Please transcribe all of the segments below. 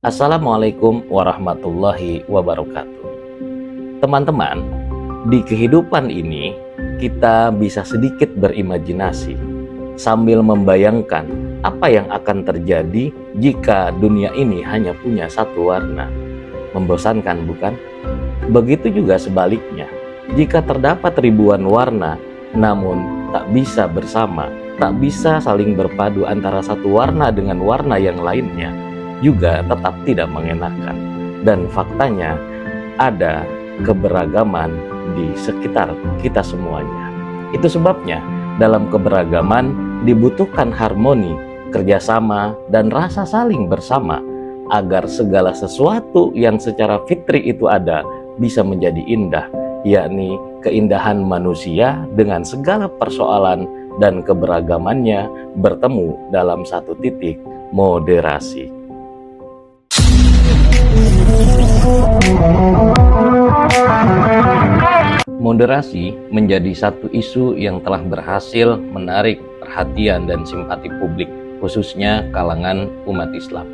Assalamualaikum warahmatullahi wabarakatuh. Teman-teman, di kehidupan ini kita bisa sedikit berimajinasi sambil membayangkan apa yang akan terjadi jika dunia ini hanya punya satu warna. Membosankan, bukan? Begitu juga sebaliknya, jika terdapat ribuan warna namun tak bisa bersama, tak bisa saling berpadu antara satu warna dengan warna yang lainnya, juga tetap tidak mengenakan. Dan faktanya ada keberagaman di sekitar kita semuanya. Itu sebabnya dalam keberagaman dibutuhkan harmoni, kerjasama, dan rasa saling bersama agar segala sesuatu yang secara fitri itu ada bisa menjadi indah, yakni keindahan manusia dengan segala persoalan dan keberagamannya bertemu dalam satu titik, moderasi. Moderasi menjadi satu isu yang telah berhasil menarik perhatian dan simpati publik, khususnya kalangan umat Islam.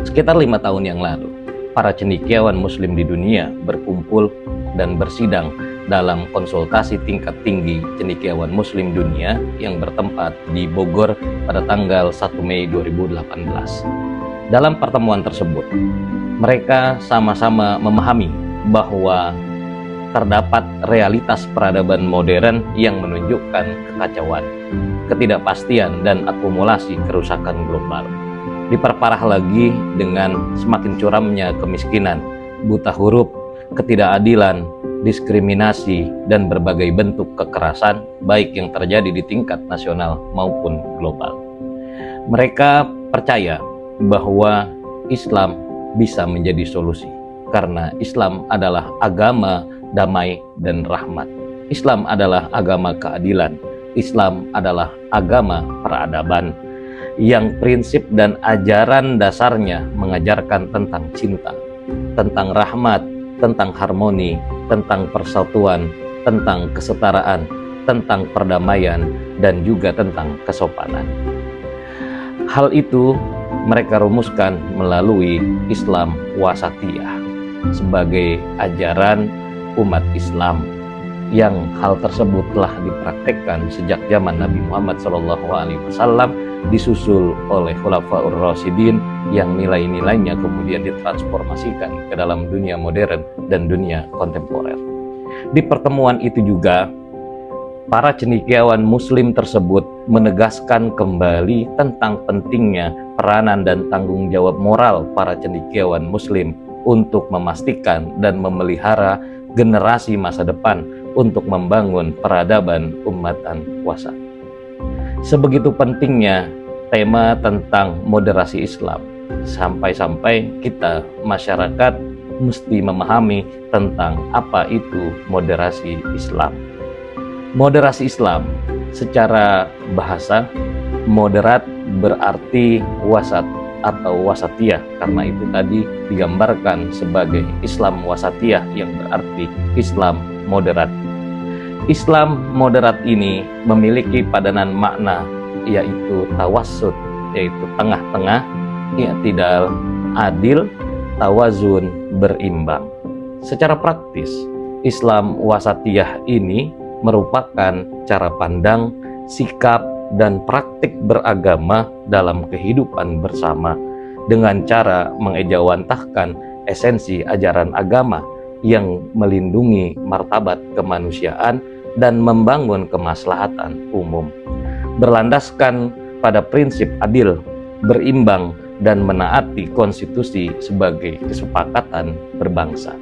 Sekitar 5 tahun yang lalu, para cendekiawan muslim di dunia berkumpul dan bersidang dalam konsultasi tingkat tinggi cendekiawan muslim dunia yang bertempat di Bogor pada tanggal 1 Mei 2018. Dalam pertemuan tersebut, mereka sama-sama memahami bahwa terdapat realitas peradaban modern yang menunjukkan kekacauan, ketidakpastian, dan akumulasi kerusakan global. Diperparah lagi dengan semakin curamnya kemiskinan, buta huruf, ketidakadilan, diskriminasi, dan berbagai bentuk kekerasan baik yang terjadi di tingkat nasional maupun global. Mereka percaya bahwa Islam bisa menjadi solusi karena Islam adalah agama damai dan rahmat. Islam adalah agama keadilan. Islam adalah agama peradaban yang prinsip dan ajaran dasarnya mengajarkan tentang cinta, tentang rahmat, tentang harmoni, tentang persatuan, tentang kesetaraan, tentang perdamaian, dan juga tentang kesopanan. Hal itu mereka rumuskan melalui Islam wasatiyah sebagai ajaran umat Islam yang hal tersebut telah dipraktekkan sejak zaman Nabi Muhammad SAW, disusul oleh Khulafaur Rasyidin yang nilai-nilainya kemudian ditransformasikan ke dalam dunia modern dan dunia kontemporer. Di pertemuan itu juga para cendekiawan muslim tersebut menegaskan kembali tentang pentingnya peranan dan tanggung jawab moral para cendekiawan muslim untuk memastikan dan memelihara generasi masa depan untuk membangun peradaban umatan wasat. Sebegitu pentingnya tema tentang moderasi Islam, sampai-sampai kita masyarakat mesti memahami tentang apa itu moderasi Islam. Moderasi Islam secara bahasa, moderat berarti wasat atau wasatiyah, karena itu tadi digambarkan sebagai Islam wasatiyah yang berarti Islam moderat. Islam moderat ini memiliki padanan makna, yaitu tawassut, yaitu tengah-tengah, i'tidal, adil, tawazun, berimbang. Secara praktis, Islam wasatiyah ini merupakan cara pandang, sikap, dan praktik beragama dalam kehidupan bersama dengan cara mengejawantahkan esensi ajaran agama yang melindungi martabat kemanusiaan dan membangun kemaslahatan umum, berlandaskan pada prinsip adil, berimbang, dan menaati konstitusi sebagai kesepakatan berbangsa.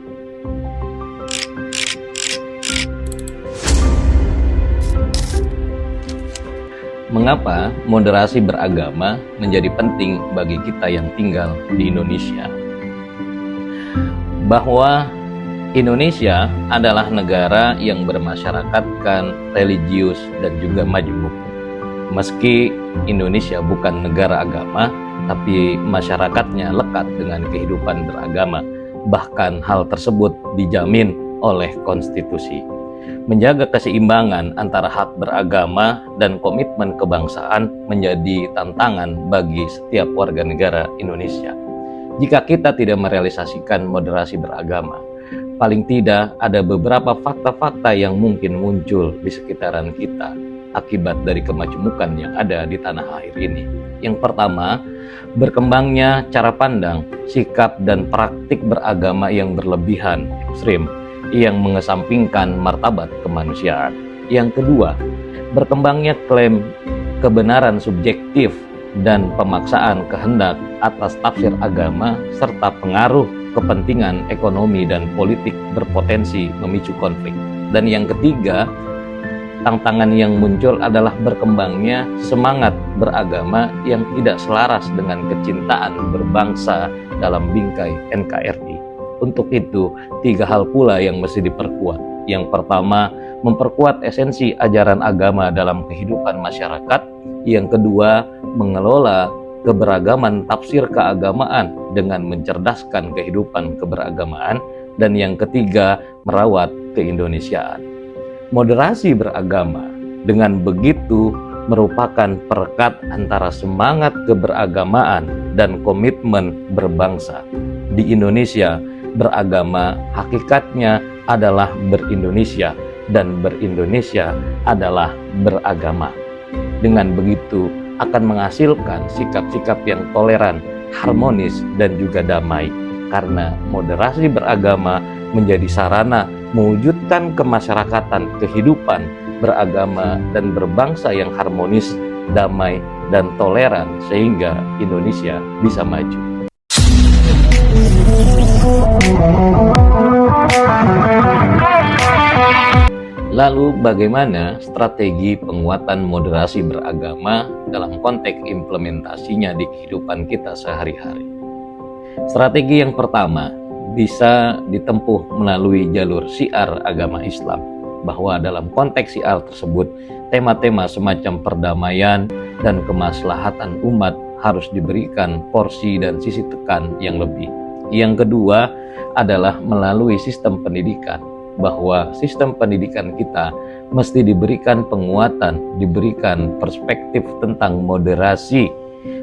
Mengapa moderasi beragama menjadi penting bagi kita yang tinggal di Indonesia? Bahwa Indonesia adalah negara yang bermasyarakatkan religius dan juga majmuk. Meski Indonesia bukan negara agama, tapi masyarakatnya lekat dengan kehidupan beragama. Bahkan hal tersebut dijamin oleh konstitusi. Menjaga keseimbangan antara hak beragama dan komitmen kebangsaan menjadi tantangan bagi setiap warga negara Indonesia. Jika kita tidak merealisasikan moderasi beragama, paling tidak ada beberapa fakta-fakta yang mungkin muncul di sekitaran kita akibat dari kemajemukan yang ada di tanah air ini. Yang pertama, berkembangnya cara pandang, sikap, dan praktik beragama yang berlebihan, ekstrim, yang mengesampingkan martabat kemanusiaan. Yang kedua, berkembangnya klaim kebenaran subjektif dan pemaksaan kehendak atas tafsir agama serta pengaruh kepentingan ekonomi dan politik berpotensi memicu konflik. Dan yang ketiga, tantangan yang muncul adalah berkembangnya semangat beragama yang tidak selaras dengan kecintaan berbangsa dalam bingkai NKRI. Untuk itu, 3 hal pula yang mesti diperkuat. Yang pertama, memperkuat esensi ajaran agama dalam kehidupan masyarakat. Yang kedua, mengelola keberagaman tafsir keagamaan dengan mencerdaskan kehidupan keberagamaan. Dan yang ketiga, merawat keindonesiaan. Moderasi beragama dengan begitu merupakan perekat antara semangat keberagamaan dan komitmen berbangsa. Di Indonesia, beragama hakikatnya adalah berindonesia dan berindonesia adalah beragama. Dengan begitu akan menghasilkan sikap-sikap yang toleran, harmonis, dan juga damai. Karena moderasi beragama menjadi sarana mewujudkan kemasyarakatan, kehidupan beragama dan berbangsa yang harmonis, damai, dan toleran sehingga Indonesia bisa maju. Lalu bagaimana strategi penguatan moderasi beragama dalam konteks implementasinya di kehidupan kita sehari-hari? Strategi yang pertama bisa ditempuh melalui jalur syiar agama Islam, bahwa dalam konteks syiar tersebut tema-tema semacam perdamaian dan kemaslahatan umat harus diberikan porsi dan sisi tekan yang lebih. Yang kedua adalah melalui sistem pendidikan, bahwa sistem pendidikan kita mesti diberikan penguatan, diberikan perspektif tentang moderasi,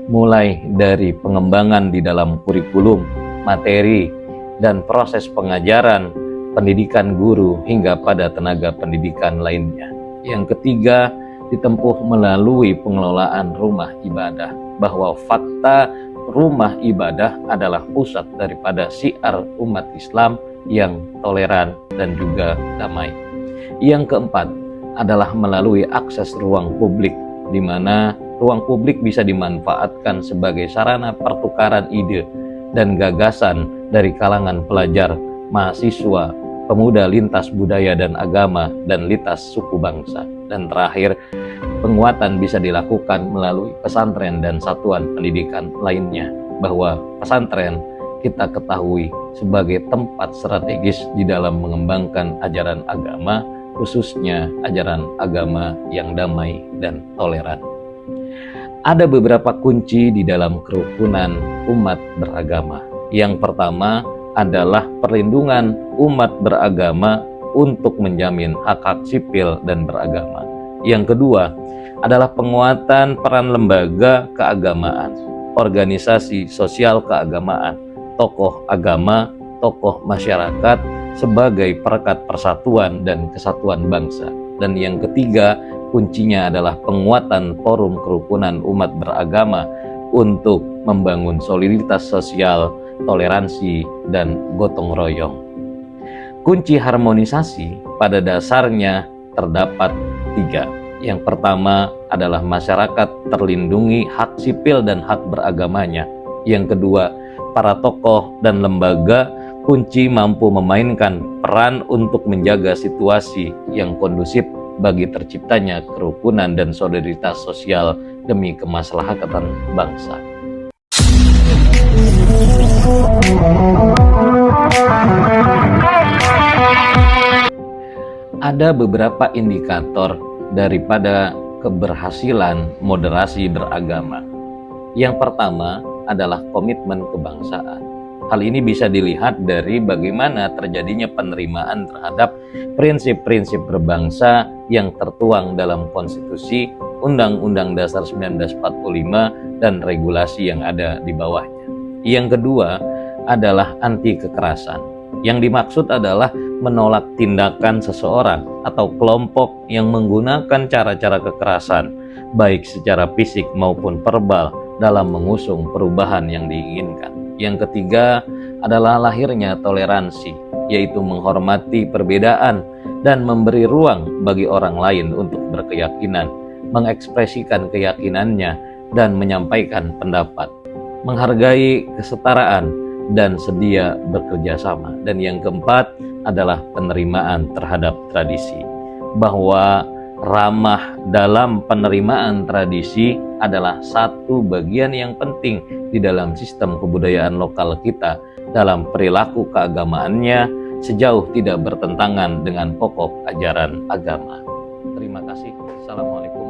mulai dari pengembangan di dalam kurikulum, materi, dan proses pengajaran, pendidikan guru, hingga pada tenaga pendidikan lainnya. Yang ketiga, ditempuh melalui pengelolaan rumah ibadah, bahwa fakta rumah ibadah adalah pusat daripada syiar umat Islam yang toleran dan juga damai. Yang keempat adalah melalui akses ruang publik, di mana ruang publik bisa dimanfaatkan sebagai sarana pertukaran ide dan gagasan dari kalangan pelajar, mahasiswa, pemuda lintas budaya dan agama, dan lintas suku bangsa. Dan terakhir, penguatan bisa dilakukan melalui pesantren dan satuan pendidikan lainnya, bahwa pesantren kita ketahui sebagai tempat strategis di dalam mengembangkan ajaran agama, khususnya ajaran agama yang damai dan toleran. Ada beberapa kunci di dalam kerukunan umat beragama. Yang pertama adalah perlindungan umat beragama untuk menjamin hak-hak sipil dan beragama. Yang kedua adalah penguatan peran lembaga keagamaan, organisasi sosial keagamaan, tokoh agama, tokoh masyarakat sebagai perekat persatuan dan kesatuan bangsa. Dan yang ketiga, kuncinya adalah penguatan forum kerukunan umat beragama untuk membangun soliditas sosial, toleransi, dan gotong royong. Kunci harmonisasi pada dasarnya terdapat 3. Yang pertama adalah masyarakat terlindungi hak sipil dan hak beragamanya. Yang kedua, para tokoh dan lembaga kunci mampu memainkan peran untuk menjaga situasi yang kondusif bagi terciptanya kerukunan dan solidaritas sosial demi kemaslahatan bangsa. Ada beberapa indikator daripada keberhasilan moderasi beragama. Yang pertama adalah komitmen kebangsaan. Hal ini bisa dilihat dari bagaimana terjadinya penerimaan terhadap prinsip-prinsip berbangsa yang tertuang dalam konstitusi, Undang-Undang Dasar 1945, dan regulasi yang ada di bawahnya. Yang kedua adalah anti kekerasan. Yang dimaksud adalah menolak tindakan seseorang atau kelompok yang menggunakan cara-cara kekerasan, baik secara fisik maupun verbal, dalam mengusung perubahan yang diinginkan. Yang ketiga adalah lahirnya toleransi, yaitu menghormati perbedaan dan memberi ruang bagi orang lain untuk berkeyakinan, mengekspresikan keyakinannya, dan menyampaikan pendapat, menghargai kesetaraan, dan sedia bekerja sama. Dan yang keempat adalah penerimaan terhadap tradisi, bahwa ramah dalam penerimaan tradisi adalah satu bagian yang penting di dalam sistem kebudayaan lokal kita dalam perilaku keagamaannya, sejauh tidak bertentangan dengan pokok ajaran agama. Terima kasih. Assalamualaikum.